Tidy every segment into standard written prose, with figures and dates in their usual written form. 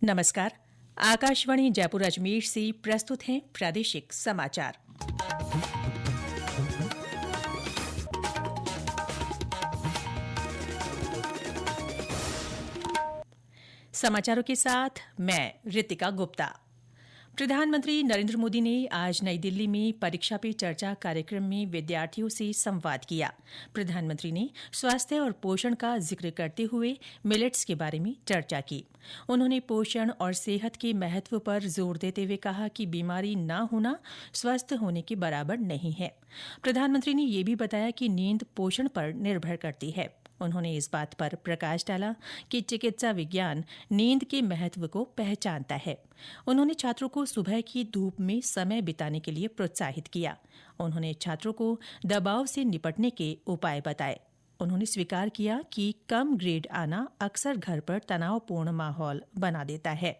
नमस्कार। आकाशवाणी जयपुर अजमेर से प्रस्तुत हैं प्रादेशिक समाचार। समाचारों के साथ मैं रितिका गुप्ता। प्रधानमंत्री नरेंद्र मोदी ने आज नई दिल्ली में परीक्षा पे चर्चा कार्यक्रम में विद्यार्थियों से संवाद किया। प्रधानमंत्री ने स्वास्थ्य और पोषण का जिक्र करते हुए मिलेट्स के बारे में चर्चा की। उन्होंने पोषण और सेहत के महत्व पर जोर देते हुए कहा कि बीमारी न होना स्वस्थ होने के बराबर नहीं है। प्रधानमंत्री ने यह भी बताया कि नींद पोषण पर निर्भर करती है। उन्होंने इस बात पर प्रकाश डाला कि चिकित्सा विज्ञान नींद के महत्व को पहचानता है। उन्होंने छात्रों को सुबह की धूप में समय बिताने के लिए प्रोत्साहित किया। उन्होंने छात्रों को दबाव से निपटने के उपाय बताए। उन्होंने स्वीकार किया कि कम ग्रेड आना अक्सर घर पर तनावपूर्ण माहौल बना देता है।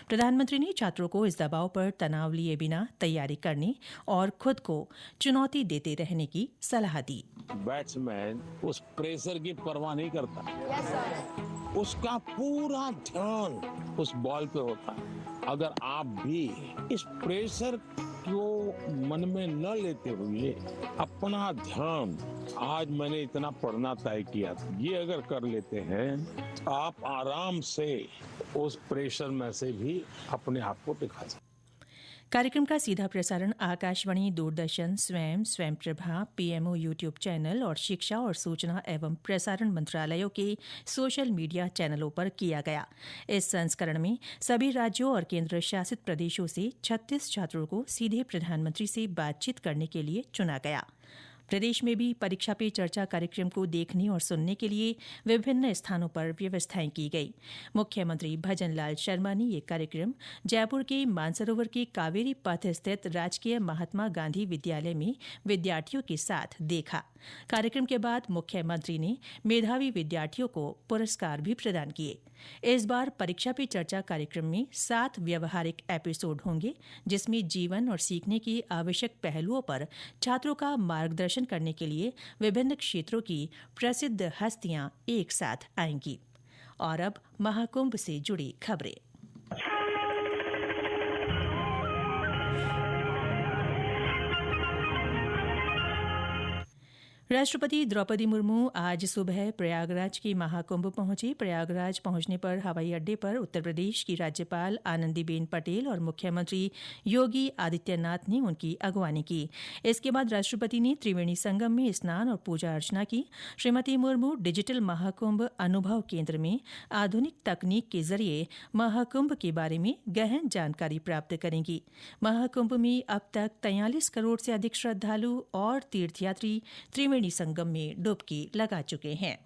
प्रधानमंत्री ने छात्रों को इस दबाव पर तनाव लिए बिना तैयारी करने और खुद को चुनौती देते रहने की सलाह दी। बैट्समैन उस प्रेशर की परवाह नहीं करता। उसका पूरा ध्यान उस बॉल पे होता है। अगर आप भी इस प्रेशर को मन में न लेते हुए अपना ध्यान, आज मैंने इतना पढ़ना तय किया, ये अगर कर लेते हैं तो आप आराम से उस प्रेशर में से भी अपने आप को दिखा सकते। कार्यक्रम का सीधा प्रसारण आकाशवाणी, दूरदर्शन, स्वयं प्रभा, पीएमओ यूट्यूब चैनल और शिक्षा और सूचना एवं प्रसारण मंत्रालयों के सोशल मीडिया चैनलों पर किया गया। इस संस्करण में सभी राज्यों और केंद्र शासित प्रदेशों से 36 छात्रों को सीधे प्रधानमंत्री से बातचीत करने के लिए चुना गया। प्रदेश में भी परीक्षा पे चर्चा कार्यक्रम को देखने और सुनने के लिए विभिन्न स्थानों पर व्यवस्थाएं की गई। मुख्यमंत्री भजनलाल शर्मा ने यह कार्यक्रम जयपुर के मानसरोवर के कावेरी पथ स्थित राजकीय महात्मा गांधी विद्यालय में विद्यार्थियों के साथ देखा। कार्यक्रम के बाद मुख्यमंत्री ने मेधावी विद्यार्थियों को पुरस्कार भी प्रदान किए। इस बार परीक्षा पे चर्चा कार्यक्रम में 7 व्यवहारिक एपिसोड होंगे, जिसमें जीवन और सीखने की आवश्यक पहलुओं पर छात्रों का मार्गदर्शन करने के लिए विभिन्न क्षेत्रों की प्रसिद्ध हस्तियां एक साथ आएंगी। और अब महाकुंभ से जुड़ी खबरें। राष्ट्रपति द्रौपदी मुर्मू आज सुबह प्रयागराज के महाकुंभ पहुंची। प्रयागराज पहुंचने पर हवाई अड्डे पर उत्तर प्रदेश की राज्यपाल आनंदीबेन पटेल और मुख्यमंत्री योगी आदित्यनाथ ने उनकी अगवानी की। इसके बाद राष्ट्रपति ने त्रिवेणी संगम में स्नान और पूजा अर्चना की। श्रीमती मुर्मू डिजिटल महाकुंभ अनुभव केंद्र में आधुनिक तकनीक के जरिए महाकुंभ के बारे में गहन जानकारी प्राप्त करेंगी। महाकुंभ में अब तक 43 करोड़ से अधिक श्रद्धालु और तीर्थयात्री त्रिवेणी संगम में डुबकी लगा चुके हैं।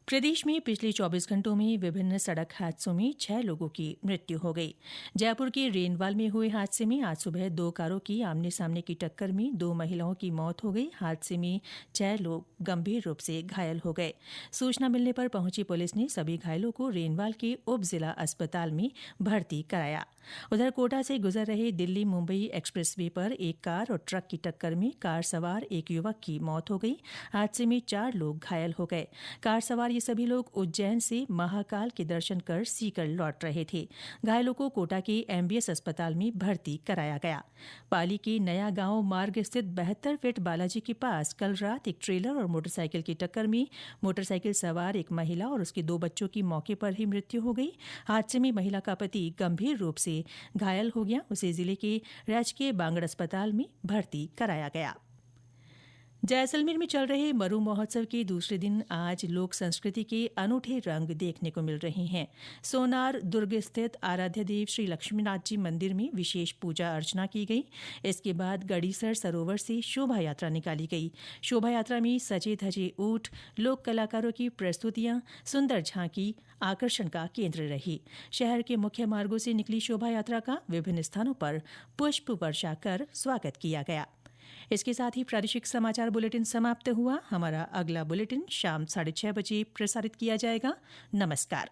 प्रदेश में पिछले 24 घंटों में विभिन्न सड़क हादसों में 6 लोगों की मृत्यु हो गई। जयपुर के रेनवाल में हुए हादसे में आज सुबह 2 कारों की आमने सामने की टक्कर में 2 महिलाओं की मौत हो गई। हादसे में 6 लोग गंभीर रूप से घायल हो गए। सूचना मिलने पर पहुंची पुलिस ने सभी घायलों को रेनवाल के उप जिला अस्पताल में भर्ती कराया। उधर कोटा से गुजर रहे दिल्ली मुंबई एक्सप्रेसवे पर एक कार और ट्रक की टक्कर में कार सवार एक युवक की मौत हो गई। हादसे में 4 लोग घायल हो गए। कार सवार ये सभी लोग उज्जैन से महाकाल के दर्शन कर सीकर लौट रहे थे। घायलों को कोटा के एमबीएस अस्पताल में भर्ती कराया गया। पाली के नया गांव मार्ग स्थित 72 फीट बालाजी के पास कल रात एक ट्रेलर और मोटरसाइकिल की टक्कर में मोटरसाइकिल सवार एक महिला और उसके 2 बच्चों की मौके पर ही मृत्यु हो गई। हादसे में महिला का पति गंभीर रूप से घायल हो गया। उसे जिले के राजकीय बांगड़ अस्पताल में भर्ती कराया गया। जैसलमेर में चल रहे मरु महोत्सव के दूसरे दिन आज लोक संस्कृति के अनूठे रंग देखने को मिल रहे हैं। सोनार दुर्ग स्थित आराध्य देव श्री लक्ष्मीनाथ जी मंदिर में विशेष पूजा अर्चना की गई। इसके बाद गड़ीसर सरोवर से शोभा यात्रा निकाली गई। शोभा यात्रा में सजे धजे ऊंट, लोक कलाकारों की प्रस्तुतियां, सुंदर झांकी आकर्षण का केंद्र रही। शहर के मुख्य मार्गों से निकली शोभा यात्रा का विभिन्न स्थानों पर पुष्प वर्षा कर स्वागत किया गया। इसके साथ ही प्रादेशिक समाचार बुलेटिन समाप्त हुआ। हमारा अगला बुलेटिन शाम 6:30 बजे प्रसारित किया जाएगा। नमस्कार।